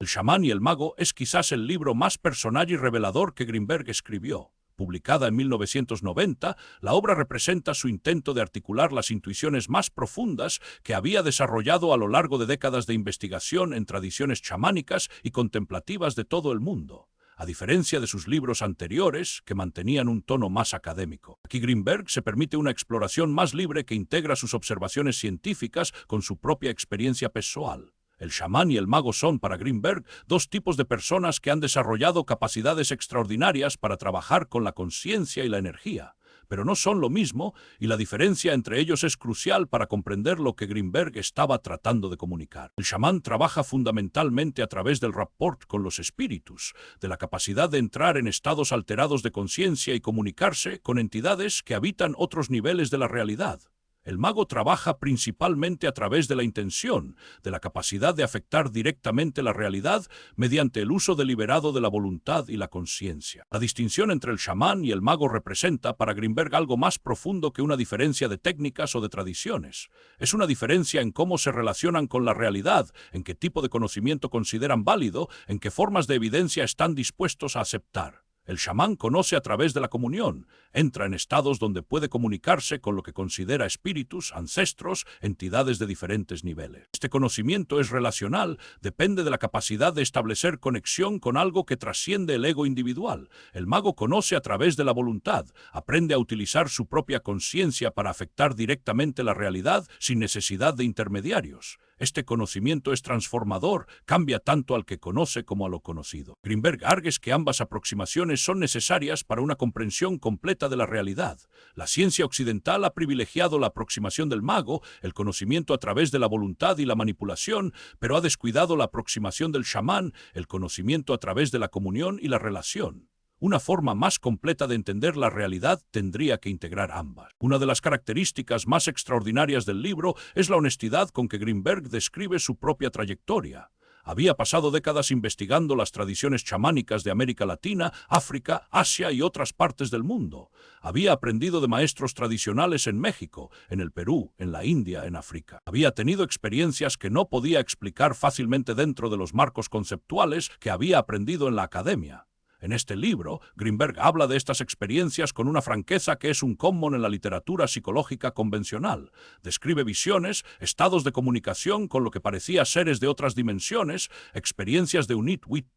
El chamán y el mago es quizás el libro más personal y revelador que Greenberg escribió. Publicada en 1990, la obra representa su intento de articular las intuiciones más profundas que había desarrollado a lo largo de décadas de investigación en tradiciones chamánicas y contemplativas de todo el mundo, a diferencia de sus libros anteriores, que mantenían un tono más académico. Aquí Greenberg se permite una exploración más libre que integra sus observaciones científicas con su propia experiencia personal. El chamán y el mago son, para Greenberg, dos tipos de personas que han desarrollado capacidades extraordinarias para trabajar con la conciencia y la energía, pero no son lo mismo, y la diferencia entre ellos es crucial para comprender lo que Greenberg estaba tratando de comunicar. El chamán trabaja fundamentalmente a través del rapport con los espíritus, de la capacidad de entrar en estados alterados de conciencia y comunicarse con entidades que habitan otros niveles de la realidad. El mago trabaja principalmente a través de la intención, de la capacidad de afectar directamente la realidad mediante el uso deliberado de la voluntad y la conciencia. La distinción entre el chamán y el mago representa para Greenberg algo más profundo que una diferencia de técnicas o de tradiciones. Es una diferencia en cómo se relacionan con la realidad, en qué tipo de conocimiento consideran válido, en qué formas de evidencia están dispuestos a aceptar. El chamán conoce a través de la comunión, entra en estados donde puede comunicarse con lo que considera espíritus, ancestros, entidades de diferentes niveles. Este conocimiento es relacional, depende de la capacidad de establecer conexión con algo que trasciende el ego individual. El mago conoce a través de la voluntad, aprende a utilizar su propia conciencia para afectar directamente la realidad sin necesidad de intermediarios. Este conocimiento es transformador, cambia tanto al que conoce como a lo conocido. Greenberg argue que ambas aproximaciones son necesarias para una comprensión completa de la realidad. La ciencia occidental ha privilegiado la aproximación del mago, el conocimiento a través de la voluntad y la manipulación, pero ha descuidado la aproximación del chamán, el conocimiento a través de la comunión y la relación. Una forma más completa de entender la realidad tendría que integrar ambas. Una de las características más extraordinarias del libro es la honestidad con que Greenberg describe su propia trayectoria. Había pasado décadas investigando las tradiciones chamánicas de América Latina, África, Asia y otras partes del mundo. Había aprendido de maestros tradicionales en México, en el Perú, en la India, en África. Había tenido experiencias que no podía explicar fácilmente dentro de los marcos conceptuales que había aprendido en la academia. En este libro, Greenberg habla de estas experiencias con una franqueza que es un común en la literatura psicológica convencional. Describe visiones, estados de comunicación con lo que parecía seres de otras dimensiones, experiencias de un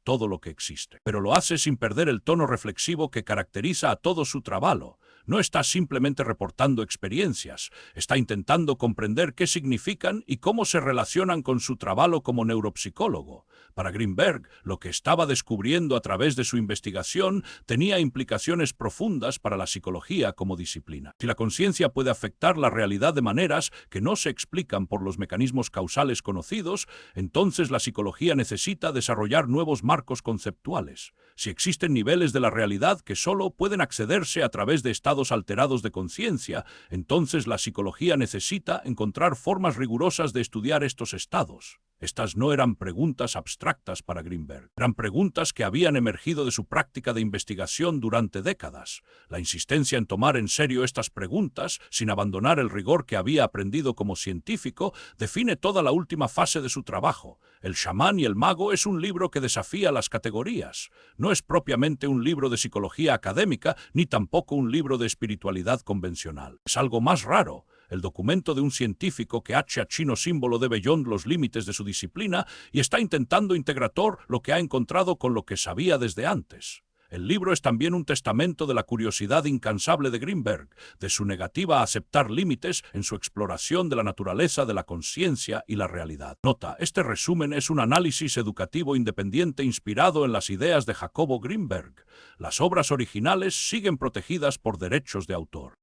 todo lo que existe. Pero lo hace sin perder el tono reflexivo que caracteriza a todo su trabajo. No está simplemente reportando experiencias, está intentando comprender qué significan y cómo se relacionan con su trabajo como neuropsicólogo. Para Greenberg, lo que estaba descubriendo a través de su investigación tenía implicaciones profundas para la psicología como disciplina. Si la conciencia puede afectar la realidad de maneras que no se explican por los mecanismos causales conocidos, entonces la psicología necesita desarrollar nuevos marcos conceptuales. Si existen niveles de la realidad que solo pueden accederse a través de estados alterados de conciencia, entonces la psicología necesita encontrar formas rigurosas de estudiar estos estados. Estas no eran preguntas abstractas para Greenberg, eran preguntas que habían emergido de su práctica de investigación durante décadas. La insistencia en tomar en serio estas preguntas, sin abandonar el rigor que había aprendido como científico, define toda la última fase de su trabajo. El chamán y el mago es un libro que desafía las categorías. No es propiamente un libro de psicología académica, ni tampoco un libro de espiritualidad convencional. Es algo más raro. El documento de un científico que hace a chino símbolo de beyond los límites de su disciplina y está intentando integrar lo que ha encontrado con lo que sabía desde antes. El libro es también un testamento de la curiosidad incansable de Greenberg, de su negativa a aceptar límites en su exploración de la naturaleza de la conciencia y la realidad. Nota, este resumen es un análisis educativo independiente inspirado en las ideas de Jacobo Greenberg. Las obras originales siguen protegidas por derechos de autor.